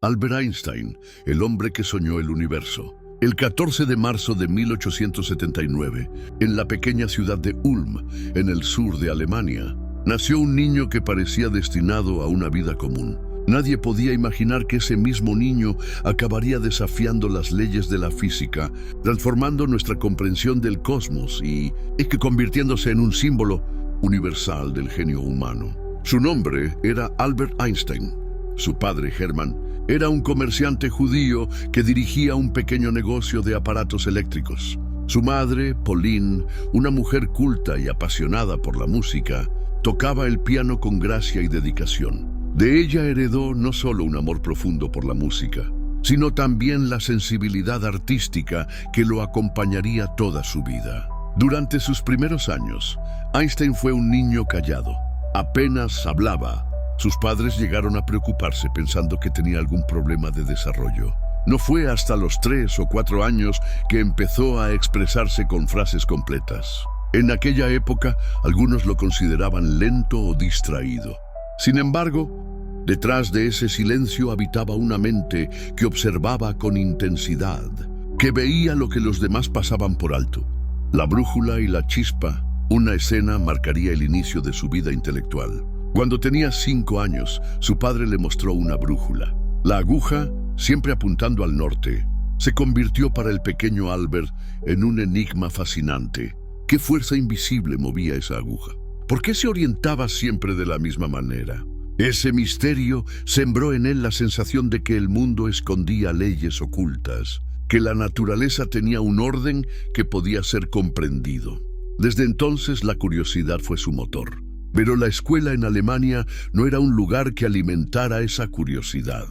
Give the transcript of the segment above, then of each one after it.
Albert Einstein, el hombre que soñó el universo. El 14 de marzo de 1879, en la pequeña ciudad de Ulm, en el sur de Alemania, nació un niño que parecía destinado a una vida común. Nadie podía imaginar que ese mismo niño acabaría desafiando las leyes de la física, transformando nuestra comprensión del cosmos y que convirtiéndose en un símbolo universal del genio humano. Su nombre era Albert Einstein. Su padre, Hermann, era un comerciante judío que dirigía un pequeño negocio de aparatos eléctricos. Su madre, Pauline, una mujer culta y apasionada por la música, tocaba el piano con gracia y dedicación. De ella heredó no solo un amor profundo por la música, sino también la sensibilidad artística que lo acompañaría toda su vida. Durante sus primeros años, Einstein fue un niño callado. Apenas hablaba. Sus padres llegaron a preocuparse pensando que tenía algún problema de desarrollo. No fue hasta los 3 o 4 años que empezó a expresarse con frases completas. En aquella época, algunos lo consideraban lento o distraído. Sin embargo, detrás de ese silencio habitaba una mente que observaba con intensidad, que veía lo que los demás pasaban por alto. La brújula y la chispa, una escena marcaría el inicio de su vida intelectual. Cuando tenía 5 años, su padre le mostró una brújula. La aguja, siempre apuntando al norte, se convirtió para el pequeño Albert en un enigma fascinante. ¿Qué fuerza invisible movía esa aguja? ¿Por qué se orientaba siempre de la misma manera? Ese misterio sembró en él la sensación de que el mundo escondía leyes ocultas, que la naturaleza tenía un orden que podía ser comprendido. Desde entonces la curiosidad fue su motor. Pero la escuela en Alemania no era un lugar que alimentara esa curiosidad.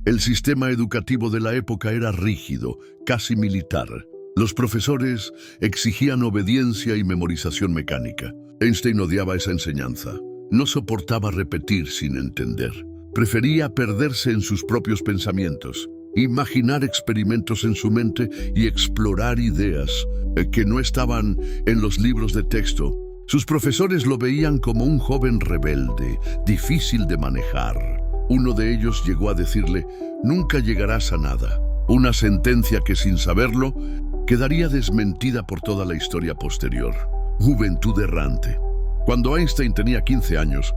El sistema educativo de la época era rígido, casi militar. Los profesores exigían obediencia y memorización mecánica. Einstein odiaba esa enseñanza. No soportaba repetir sin entender. Prefería perderse en sus propios pensamientos, imaginar experimentos en su mente y explorar ideas que no estaban en los libros de texto. Sus profesores lo veían como un joven rebelde, difícil de manejar. Uno de ellos llegó a decirle: «Nunca llegarás a nada», una sentencia que, sin saberlo, quedaría desmentida por toda la historia posterior. Juventud errante. Cuando Einstein tenía 15 años,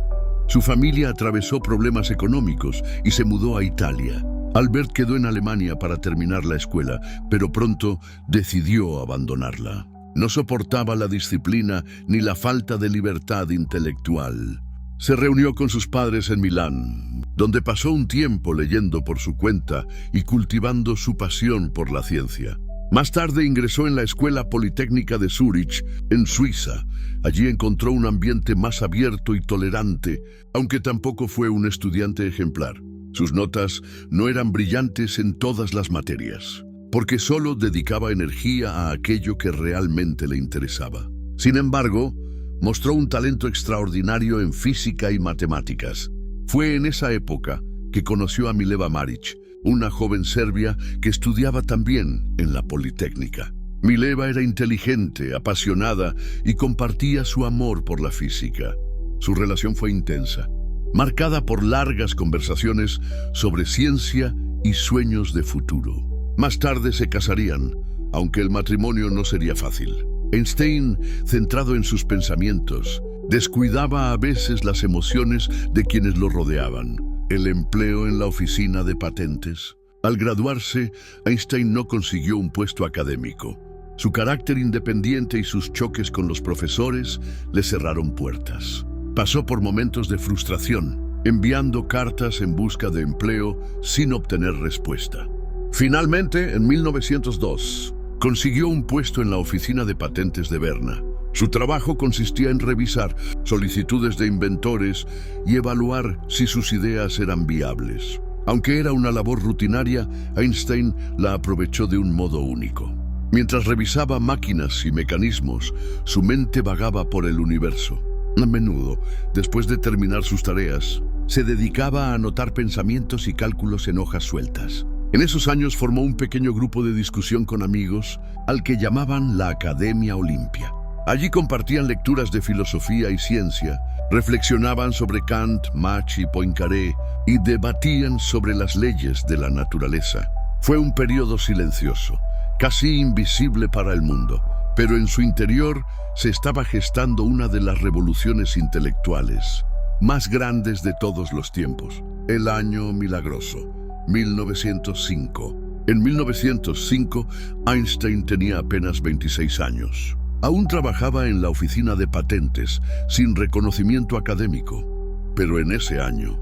su familia atravesó problemas económicos y se mudó a Italia. Albert quedó en Alemania para terminar la escuela, pero pronto decidió abandonarla. No soportaba la disciplina ni la falta de libertad intelectual. Se reunió con sus padres en Milán, donde pasó un tiempo leyendo por su cuenta y cultivando su pasión por la ciencia. Más tarde ingresó en la Escuela Politécnica de Zúrich, en Suiza. Allí encontró un ambiente más abierto y tolerante, aunque tampoco fue un estudiante ejemplar. Sus notas no eran brillantes en todas las materias, porque solo dedicaba energía a aquello que realmente le interesaba. Sin embargo, mostró un talento extraordinario en física y matemáticas. Fue en esa época que conoció a Mileva Marić, una joven serbia que estudiaba también en la Politécnica. Mileva era inteligente, apasionada y compartía su amor por la física. Su relación fue intensa, marcada por largas conversaciones sobre ciencia y sueños de futuro. Más tarde se casarían, aunque el matrimonio no sería fácil. Einstein, centrado en sus pensamientos, descuidaba a veces las emociones de quienes lo rodeaban. El empleo en la oficina de patentes. Al graduarse, Einstein no consiguió un puesto académico. Su carácter independiente y sus choques con los profesores le cerraron puertas. Pasó por momentos de frustración, enviando cartas en busca de empleo sin obtener respuesta. Finalmente, en 1902, consiguió un puesto en la oficina de patentes de Berna. Su trabajo consistía en revisar solicitudes de inventores y evaluar si sus ideas eran viables. Aunque era una labor rutinaria, Einstein la aprovechó de un modo único. Mientras revisaba máquinas y mecanismos, su mente vagaba por el universo. A menudo, después de terminar sus tareas, se dedicaba a anotar pensamientos y cálculos en hojas sueltas. En esos años formó un pequeño grupo de discusión con amigos, al que llamaban la Academia Olimpia. Allí compartían lecturas de filosofía y ciencia Reflexionaban sobre Kant, Mach y Poincaré y debatían sobre las leyes de la naturaleza. Fue un periodo silencioso, casi invisible para el mundo, pero en su interior se estaba gestando una de las revoluciones intelectuales más grandes de todos los tiempos. El año milagroso, 1905. En 1905, Einstein tenía apenas 26 años. Aún trabajaba en la oficina de patentes, sin reconocimiento académico. Pero en ese año,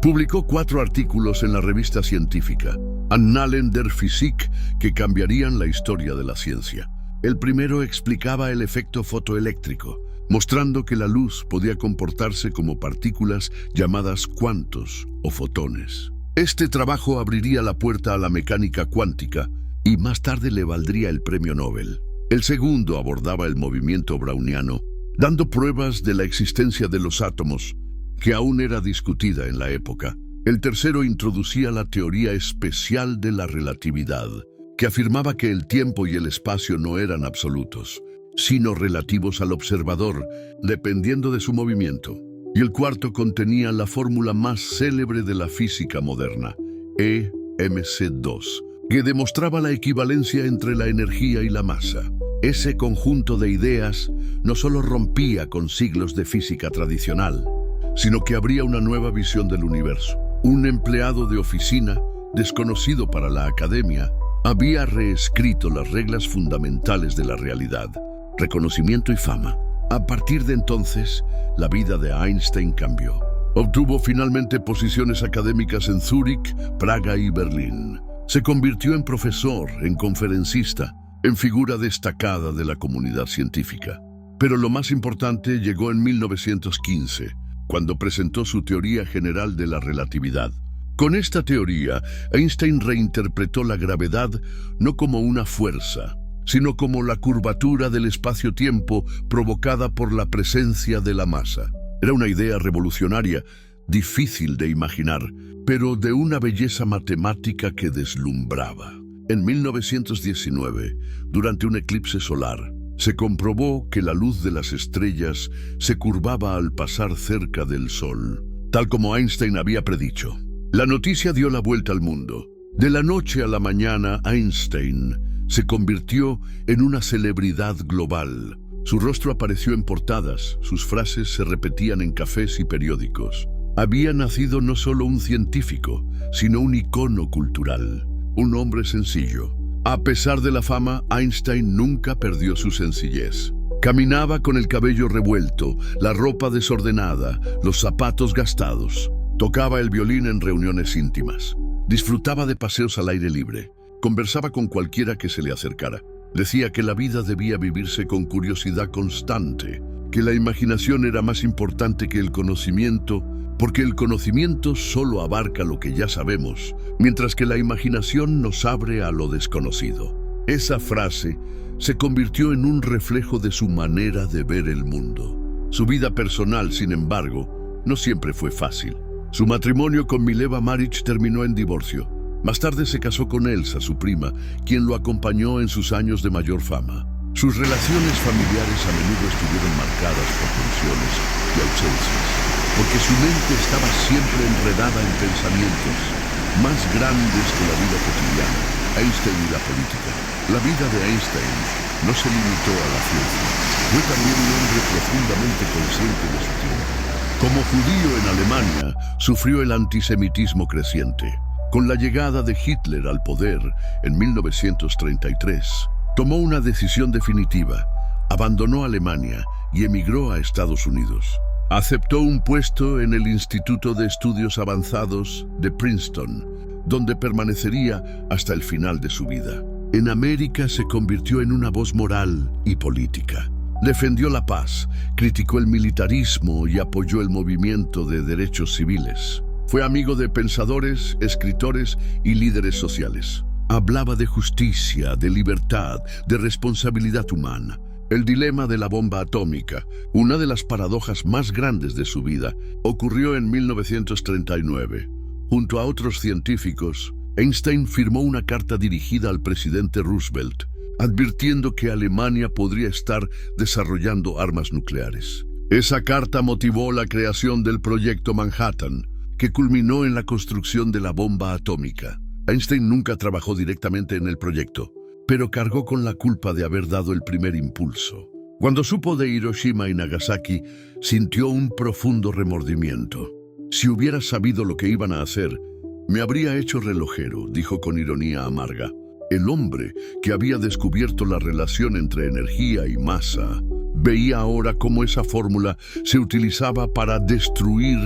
publicó 4 artículos en la revista científica, Annalen der Physik, que cambiarían la historia de la ciencia. El primero explicaba el efecto fotoeléctrico, mostrando que la luz podía comportarse como partículas llamadas cuantos o fotones. Este trabajo abriría la puerta a la mecánica cuántica y más tarde le valdría el premio Nobel. El segundo abordaba el movimiento browniano, dando pruebas de la existencia de los átomos, que aún era discutida en la época. El tercero introducía la teoría especial de la relatividad, que afirmaba que el tiempo y el espacio no eran absolutos, sino relativos al observador, dependiendo de su movimiento. Y el cuarto contenía la fórmula más célebre de la física moderna, EmC2, que demostraba la equivalencia entre la energía y la masa. Ese conjunto de ideas no solo rompía con siglos de física tradicional, sino que abría una nueva visión del universo. Un empleado de oficina, desconocido para la academia, había reescrito las reglas fundamentales de la realidad, reconocimiento y fama. A partir de entonces, la vida de Einstein cambió. Obtuvo finalmente posiciones académicas en Zúrich, Praga y Berlín. Se convirtió en profesor, en conferencista, en figura destacada de la comunidad científica. Pero lo más importante llegó en 1915, cuando presentó su teoría general de la relatividad. Con esta teoría, Einstein reinterpretó la gravedad no como una fuerza, sino como la curvatura del espacio-tiempo provocada por la presencia de la masa. Era una idea revolucionaria, difícil de imaginar, pero de una belleza matemática que deslumbraba. En 1919, durante un eclipse solar, se comprobó que la luz de las estrellas se curvaba al pasar cerca del Sol, tal como Einstein había predicho. La noticia dio la vuelta al mundo. De la noche a la mañana, Einstein se convirtió en una celebridad global. Su rostro apareció en portadas, sus frases se repetían en cafés y periódicos. Había nacido no solo un científico, sino un icono cultural, un hombre sencillo. A pesar de la fama, Einstein nunca perdió su sencillez. Caminaba con el cabello revuelto, la ropa desordenada, los zapatos gastados. Tocaba el violín en reuniones íntimas. Disfrutaba de paseos al aire libre. Conversaba con cualquiera que se le acercara. Decía que la vida debía vivirse con curiosidad constante, que la imaginación era más importante que el conocimiento, porque el conocimiento solo abarca lo que ya sabemos, mientras que la imaginación nos abre a lo desconocido. Esa frase se convirtió en un reflejo de su manera de ver el mundo. Su vida personal, sin embargo, no siempre fue fácil. Su matrimonio con Mileva Maric terminó en divorcio. Más tarde se casó con Elsa, su prima, quien lo acompañó en sus años de mayor fama. Sus relaciones familiares a menudo estuvieron marcadas por tensiones y ausencias, porque su mente estaba siempre enredada en pensamientos más grandes que la vida cotidiana, Einstein y la política. La vida de Einstein no se limitó a la ciencia. Fue también un hombre profundamente consciente de su tiempo. Como judío en Alemania, sufrió el antisemitismo creciente. Con la llegada de Hitler al poder en 1933, tomó una decisión definitiva. Abandonó Alemania y emigró a Estados Unidos. Aceptó un puesto en el Instituto de Estudios Avanzados de Princeton, donde permanecería hasta el final de su vida. En América se convirtió en una voz moral y política. Defendió la paz, criticó el militarismo y apoyó el movimiento de derechos civiles. Fue amigo de pensadores, escritores y líderes sociales. Hablaba de justicia, de libertad, de responsabilidad humana. El dilema de la bomba atómica, una de las paradojas más grandes de su vida, ocurrió en 1939. Junto a otros científicos, Einstein firmó una carta dirigida al presidente Roosevelt, advirtiendo que Alemania podría estar desarrollando armas nucleares. Esa carta motivó la creación del Proyecto Manhattan, que culminó en la construcción de la bomba atómica. Einstein nunca trabajó directamente en el proyecto, pero cargó con la culpa de haber dado el primer impulso. Cuando supo de Hiroshima y Nagasaki, sintió un profundo remordimiento. Si hubiera sabido lo que iban a hacer, me habría hecho relojero, dijo con ironía amarga. El hombre que había descubierto la relación entre energía y masa, veía ahora cómo esa fórmula se utilizaba para destruir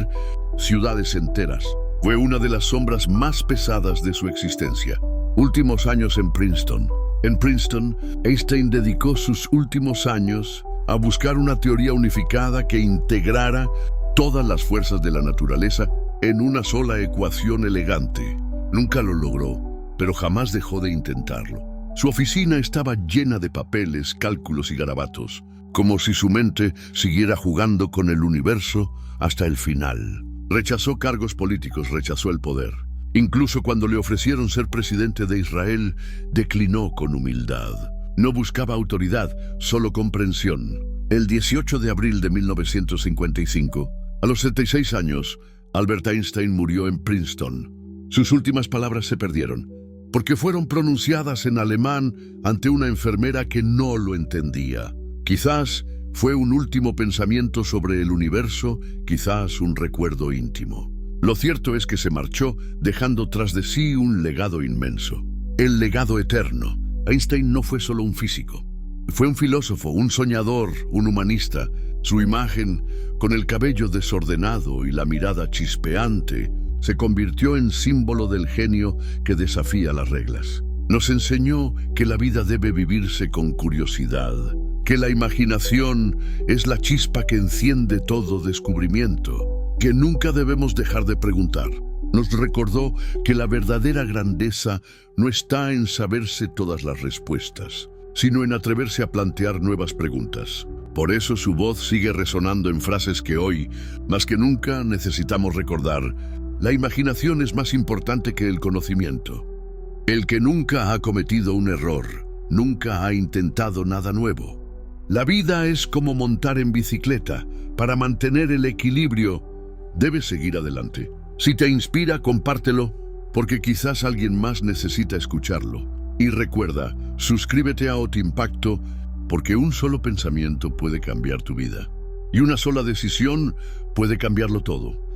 ciudades enteras. Fue una de las sombras más pesadas de su existencia. Últimos años en Princeton. En Princeton, Einstein dedicó sus últimos años a buscar una teoría unificada que integrara todas las fuerzas de la naturaleza en una sola ecuación elegante. Nunca lo logró, pero jamás dejó de intentarlo. Su oficina estaba llena de papeles, cálculos y garabatos, como si su mente siguiera jugando con el universo hasta el final. Rechazó cargos políticos, rechazó el poder. Incluso cuando le ofrecieron ser presidente de Israel, declinó con humildad. No buscaba autoridad, solo comprensión. El 18 de abril de 1955, a los 76 años, Albert Einstein murió en Princeton. Sus últimas palabras se perdieron, porque fueron pronunciadas en alemán ante una enfermera que no lo entendía. Quizás fue un último pensamiento sobre el universo, quizás un recuerdo íntimo. Lo cierto es que se marchó, dejando tras de sí un legado inmenso. El legado eterno. Einstein no fue solo un físico. Fue un filósofo, un soñador, un humanista. Su imagen, con el cabello desordenado y la mirada chispeante, se convirtió en símbolo del genio que desafía las reglas. Nos enseñó que la vida debe vivirse con curiosidad, que la imaginación es la chispa que enciende todo descubrimiento, que nunca debemos dejar de preguntar. Nos recordó que la verdadera grandeza no está en saberse todas las respuestas, sino en atreverse a plantear nuevas preguntas. Por eso su voz sigue resonando en frases que hoy, más que nunca, necesitamos recordar. La imaginación es más importante que el conocimiento. El que nunca ha cometido un error, nunca ha intentado nada nuevo. La vida es como montar en bicicleta. Para mantener el equilibrio, debes seguir adelante. Si te inspira, compártelo, porque quizás alguien más necesita escucharlo. Y recuerda, suscríbete a Otimpacto, porque un solo pensamiento puede cambiar tu vida. Y una sola decisión puede cambiarlo todo.